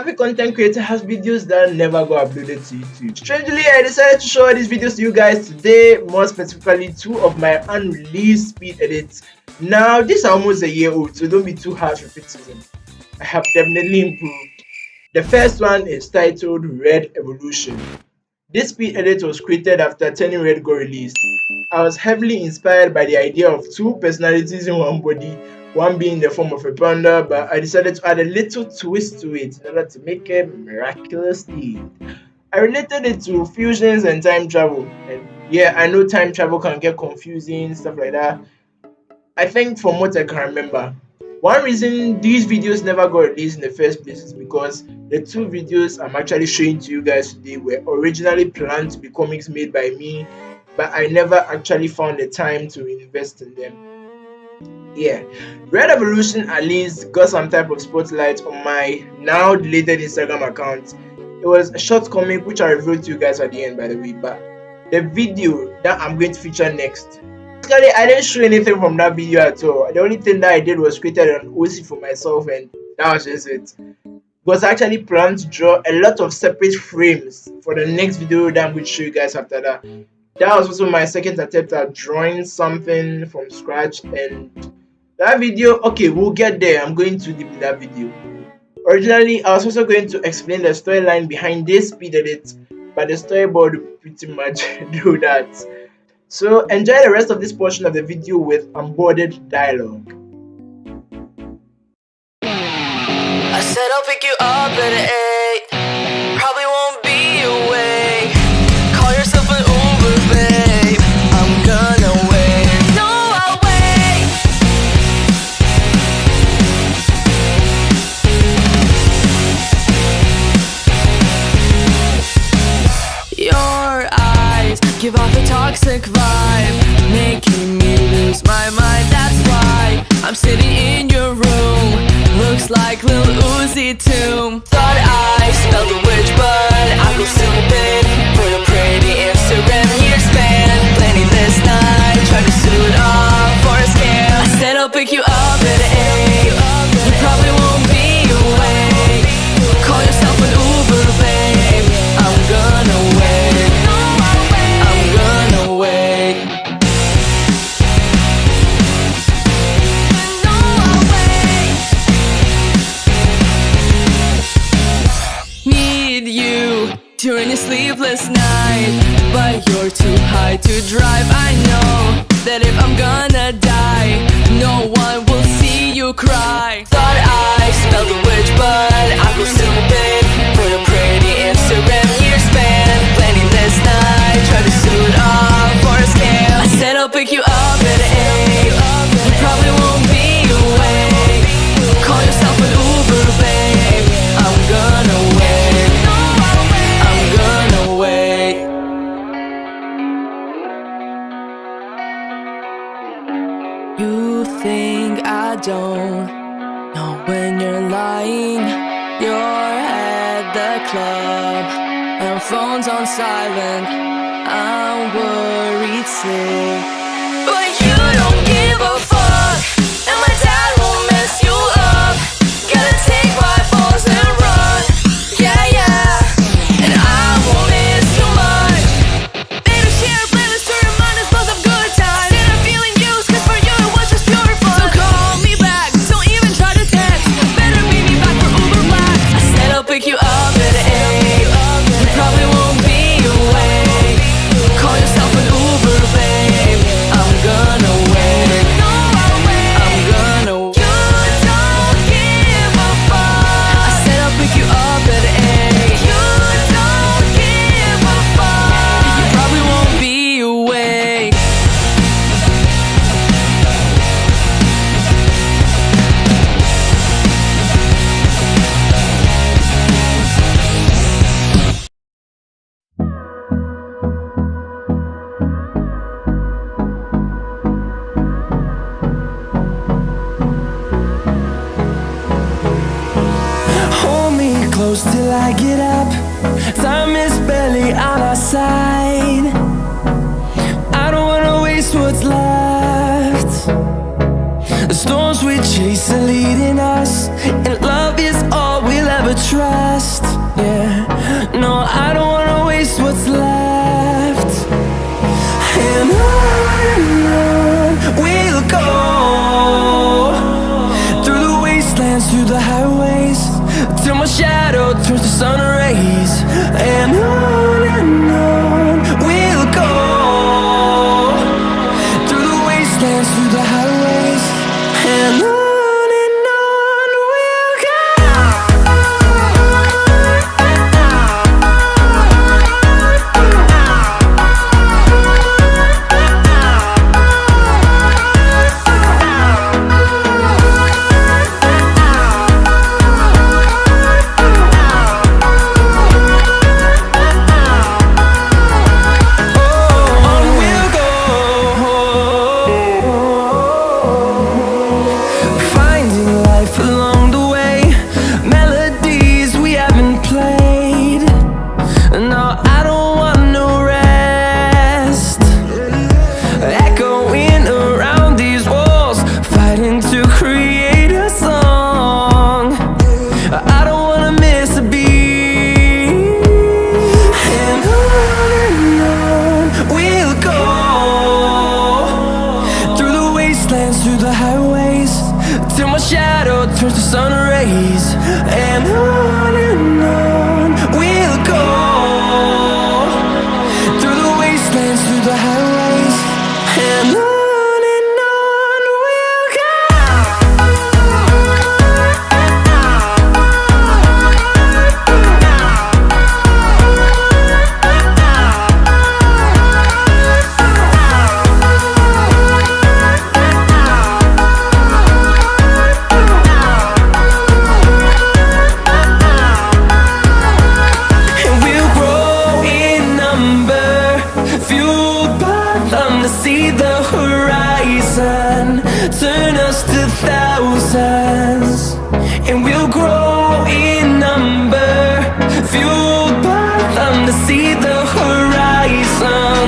happy content creator has videos that never got uploaded to YouTube. Strangely, I decided to show these videos to you guys today, more specifically 2 of my unreleased speed edits. Now, these are almost a year old, so don't be too harsh with criticism. I have definitely improved. The first one is titled Red Evolution. This speed edit was created after Turning Red got released. I was heavily inspired by the idea of 2 personalities in one body, one being in the form of a panda, but I decided to add a little twist to it in order to make a miraculous deed. I related it to fusions and time travel, and yeah, I know time travel can get confusing, stuff like that. I think from what I can remember, one reason these videos never got released in the first place is because the 2 videos I'm actually showing to you guys today were originally planned to be comics made by me, but I never actually found the time to invest in them. Yeah, Red Evolution at least got some type of spotlight on my now deleted Instagram account. It was a short comic which I revealed to you guys at the end, by the way, but the video that I'm going to feature next, basically I didn't show anything from that video at all. The only thing that I did was created an OC for myself, and that was just it. It was actually planned to draw a lot of separate frames for the next video that I'm going to show you guys after that. That was also my second attempt at drawing something from scratch, and that video, okay, we'll get there. I'm going too deep in that video. Originally, I was also going to explain the storyline behind this speed edit, but the storyboard would pretty much do that. So enjoy the rest of this portion of the video with onboarded dialogue. I said I'll pick you up at 8. Probably won't be awake. Call yourself an Uber, babe. I'm gonna wait. No, I'll wait. Your eyes give off a toxic vibe, making me lose my mind. That's why I'm sitting in your room. Looks like Lil Uzi tomb. Thought I smelled a witch, but I go stupid. Put a pretty Instagram year span. Planning this night, try to suit up for a scam. I said I'll pick you up at 8. You probably won't be awake. Call yourself an Uber, babe. I'm gonna wait. I'm gonna wait. Need you during a sleepless night, but you're too high to drive. I know that if I'm gonna die, no one will see you cry. Thought I smelled a witch, but I go stupid. Put a pretty Instagram year span. Planning this night, try to suit up for a scam. I said I'll pick you up at 8. You probably won't be awake. Call yourself an Uber, babe. I'm gonna wait. I'm gonna wait. You think I don't know when you're lying. You're at the club and phone's on silent. I'm worried sick, but you don't give a fuck, and my dad won't mess you up. Gotta take my balls and run. Yeah, yeah, and I won't miss too much. They don't share a playlist to remind us both of good times. And I'm feeling used, cause for you it was just pure fun. So call me back, don't even try to text. Better meet me back for Uber Black. I said I'll pick you up at 8. You probably won't be awake. Call yourself an Uber, babe. I'm gonna wait. I'm gonna wait. You don't give a fuck. I said I'll pick you up at 8. You don't give a fuck. You probably won't be awake. Hold me close till I get up. Time is barely on our side. I don't wanna waste what's left. storms we chase are leading us, and love is all we'll ever trust. Yeah, no, I don't wanna waste what's left. And on we'll go, through the wastelands, through the highways, till my shadow turns to sun rays. And on we'll go, through the wastelands, through the highways, and on we'll go. Through the highways, till my shadow turns to sun rays. And on we'll go, through the wastelands, through the highways, and on we'll go. See the horizon turn us to thousands, and we'll grow in number, fueled by them to see the horizon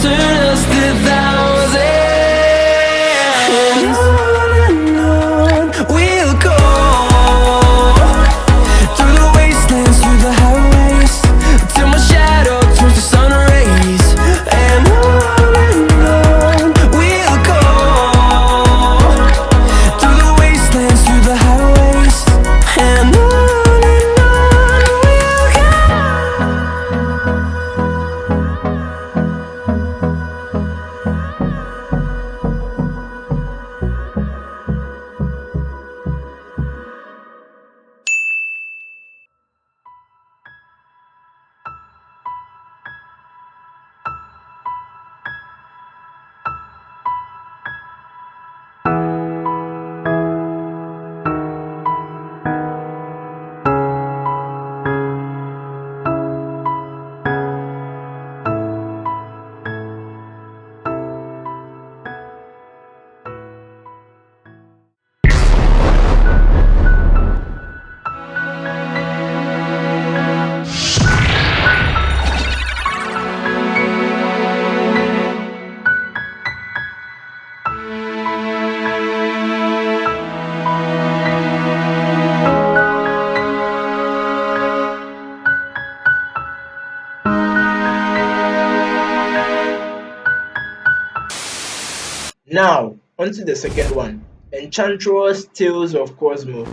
turn us to thousands. And on we'll go, through the wastelands, through the highways, till my shadow turns to sun rays. And Now, onto the second one, Enchantress Tales of Cosmo.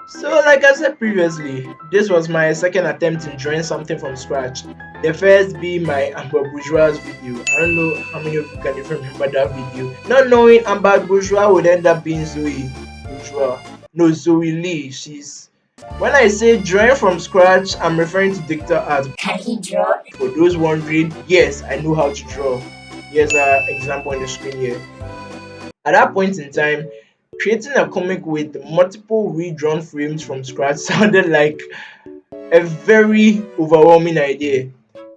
So, like I said previously, this was my second attempt in drawing something from scratch. The first being my Amber Bourgeois video. I don't know how many of you can even remember that video. Not knowing Amber Bourgeois would end up being Zoe Bourgeois. No, Zoe Lee. When I say drawing from scratch, I'm referring to digital art. Can he draw? For those wondering, yes, I know how to draw. Here's an example on the screen here. At that point in time, creating a comic with multiple redrawn frames from scratch sounded like a very overwhelming idea.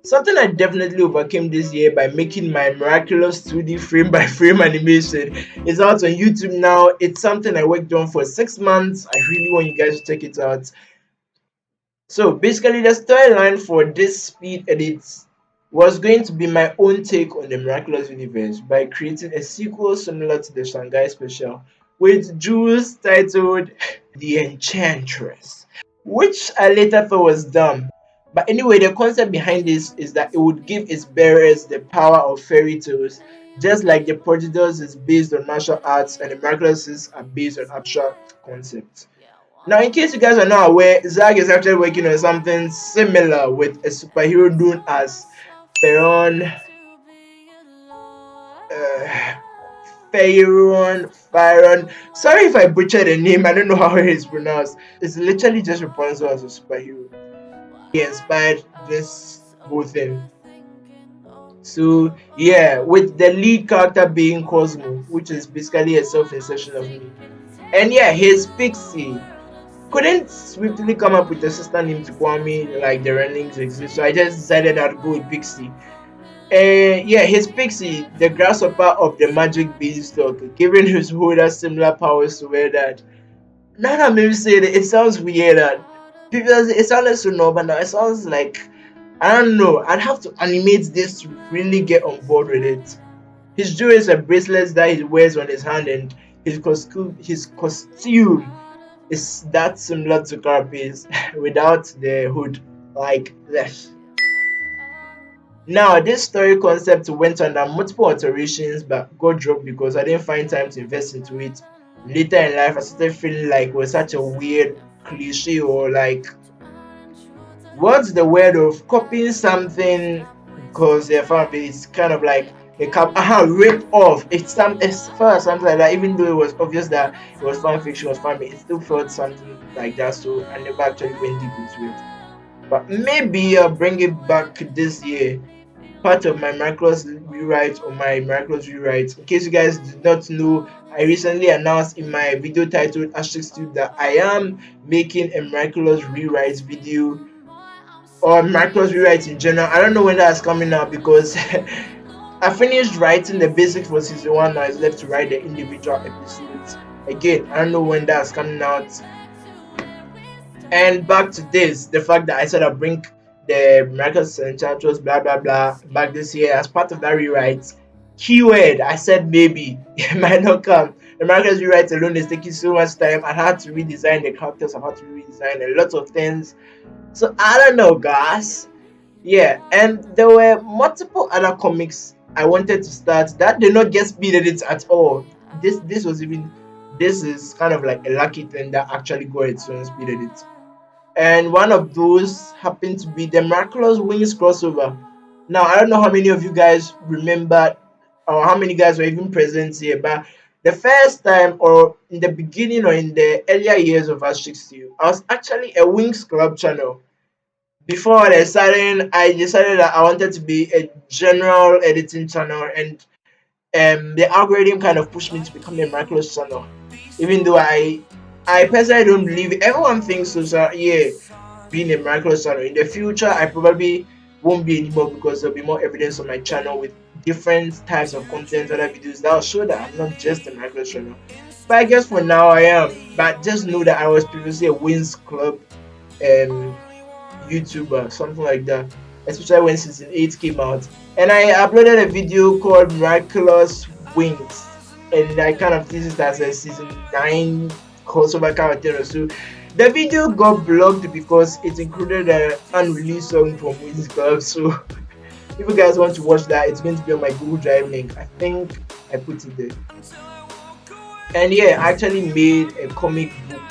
Something I definitely overcame this year by making my miraculous 2D frame by frame animation. It's out on YouTube now. It's something I worked on for 6 months. I really want you guys to check it out. So basically, the storyline for this speed edits was going to be my own take on the miraculous universe by creating a sequel similar to the Shanghai special, with jewels titled The Enchantress, which I later thought was dumb. But anyway, the concept behind this is that it would give its bearers the power of fairy tales, just like the Prodigious is based on martial arts and the Miraculous are based on abstract concepts. Now, in case you guys are not aware, Zag is actually working on something similar with a superhero known as Feron. Uh, Fyron. Sorry if I butchered the name. I don't know how it is pronounced. It's literally just Rapunzel as a superhero. He inspired this whole thing. So yeah, with the lead character being Cosmo, which is basically a self-insertion of me. And yeah, his Pixie couldn't swiftly come up with a sister named Kwame like the Renlings exist, so I just decided I'd go with Pixie. Yeah, his Pixie, the grasshopper of the magic beanstalk, giving his holder similar powers to where that. Now that maybe say it sounds weird because it sounded so normal now. It sounds like, I don't know, I'd have to animate this to really get on board with it. His jewels are bracelets that he wears on his hand, and his costume is that similar to Carapace without the hood, like this. Now, this story concept went under multiple iterations but got dropped because I didn't find time to invest into it. Later in life, I started feeling like it was such a weird cliche, or like, what's the word of copying something because they're fan of it? It's kind of like rip off. It's felt something like that, even though it was obvious that it was fan fiction, was fan, it still felt something like that. So I never actually went deep into it. But maybe I'll bring it back this year, part of my Miraculous rewrite or my Miraculous rewrite. In case you guys did not know, I recently announced in my video titled #2 that I am making a Miraculous rewrite video, or Miraculous rewrite in general. I don't know when that's coming out because I finished writing the basics for season 1. Now it's left to write the individual episodes. Again, I don't know when that's coming out. And back to this, the fact that I said I'd bring the Miraculous Enchantress blah blah blah back this year as part of that rewrite. Keyword, I said maybe it might not come. The Miraculous rewrite alone is taking so much time. I had to redesign the characters, I had to redesign a lot of things. So I don't know, guys. Yeah, and there were multiple other comics I wanted to start that did not get speededits at all. This is kind of like a lucky thing that actually got its own speededit. And one of those happened to be the Miraculous Wings crossover. Now, I don't know how many of you guys remember or how many guys were even present here, but the first time, or in the beginning or in the earlier years of #2, I was actually a Wings Club channel. Before I decided that I wanted to be a general editing channel, and the algorithm kind of pushed me to become a Miraculous channel, even though I personally don't believe it. Everyone thinks so. So yeah, being a Miraculous channel in the future, I probably won't be anymore because there'll be more evidence on my channel with different types of content, other videos that will show that I'm not just a Miraculous channel. But I guess for now I am. But just know that I was previously a Wings Club YouTuber, something like that. Especially when season 8 came out, and I uploaded a video called Miraculous Wings, and I kind of teased it as a season 9 crossover kind of thing or so. The video got blocked because it included an unreleased song from Wings Club. So if you guys want to watch that, it's going to be on my Google Drive link. I think I put it there. And yeah, I actually made a comic book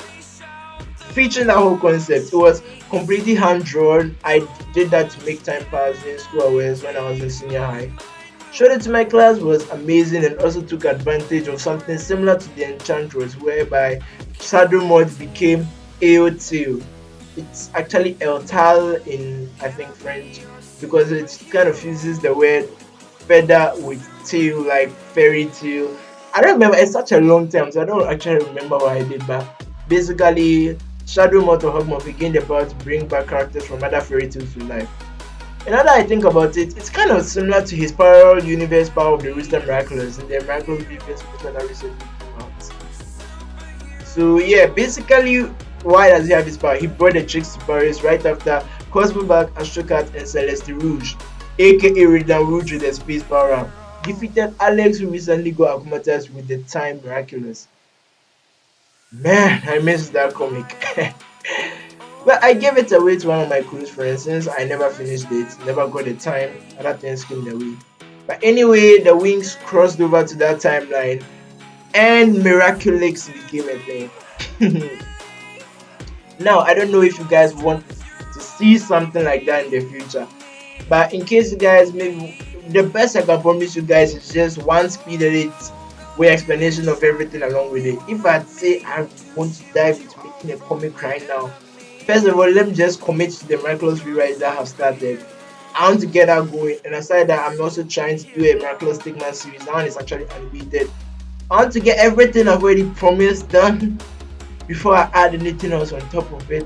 featuring that whole concept. It was completely hand drawn. I did that to make time pass in school hours when I was in senior high. Showed it to my class, was amazing, and also took advantage of something similar to the Enchantress, whereby Shadow Mode became 𝐴𝐿. It's actually 𝐿𝐴𝐿 in, I think, French, because it kind of uses the word feather with tail, like fairy tale. I don't remember, it's such a long time, so I don't actually remember what I did, but basically Shadow Mode or Hogmouth gained the power to bring back characters from other fairy tales to life. And now that I think about it, it's kind of similar to his parallel universe Power of the Rooster Miraculous in the Miraculous Universe that recently came out. So yeah, basically, why does he have his power? He brought the tricks to Paris right after Cosmo Black, Astrocat, and Celeste Rouge, aka Radiant Rouge with the space power, defeated Alex, who recently got acclimatized with the Time Miraculous. Man, I missed that comic. But I gave it away to one of my close friends since I never finished it, never got the time, other things came the way. But anyway, the wings crossed over to that timeline and Miraculix became a thing. Now, I don't know if you guys want to see something like that in the future, but in case you guys, maybe the best I can promise you guys is just one speed edit with explanation of everything along with it. If I'd say I want to dive into making a comic right now, first of all, let me just commit to the miraculous rewrites that have started. I want to get that going, and aside that, I'm also trying to do a miraculous Stickman series. That one is actually animated. I want to get everything I've already promised done before I add anything else on top of it.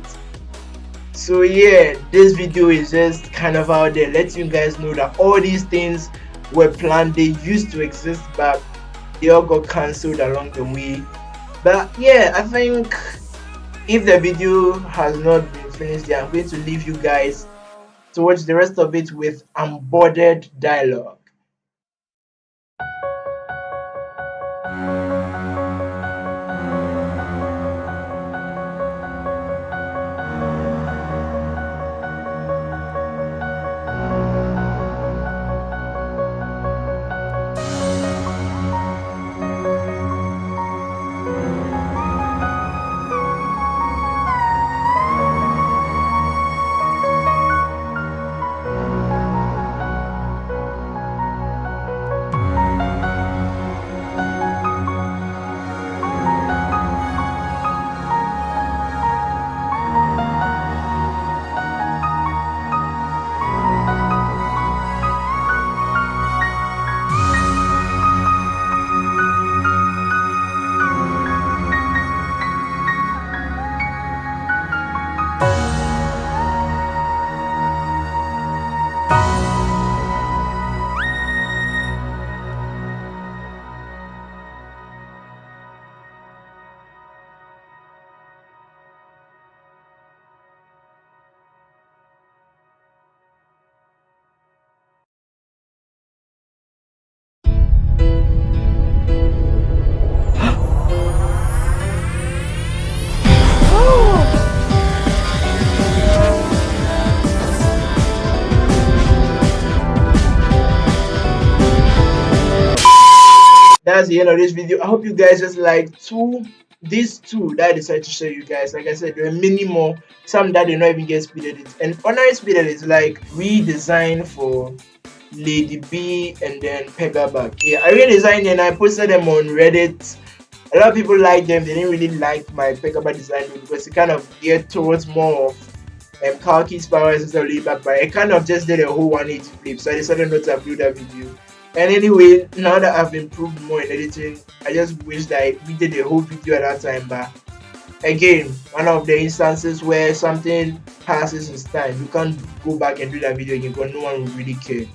So yeah, this video is just kind of out there letting you guys know that all these things were planned. They used to exist, but they all got cancelled along the way. But yeah, I think if the video has not been finished yet, I'm going to leave you guys to watch the rest of it with unboarded dialogue. That's the end of this video. I hope you guys just like these two that I decided to show you guys. Like I said, there are many more, some that do not even get speed edits. And ordinary speed edits like redesigned for Lady B and then Pegabag. Yeah, I redesigned and I posted them on Reddit. A lot of people like them. They didn't really like my Pegabag design because it kind of geared towards more of Kalki's powers instead of laid back, but I kind of just did a whole 180 flip, so I decided not to upload that video. And anyway, now that I've improved more in editing, I just wish that we did a whole video at that time. But again, one of the instances where something passes its time, you can't go back and do that video again because no one will really care.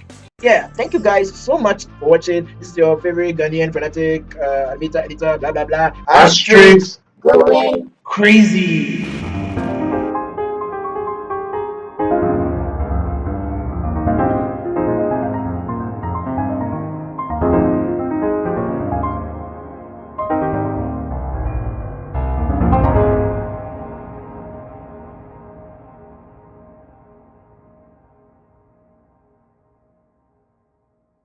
Yeah, thank you guys so much for watching. This is your favorite Ghanaian fanatic animator editor, blah blah blah. Asterix going crazy.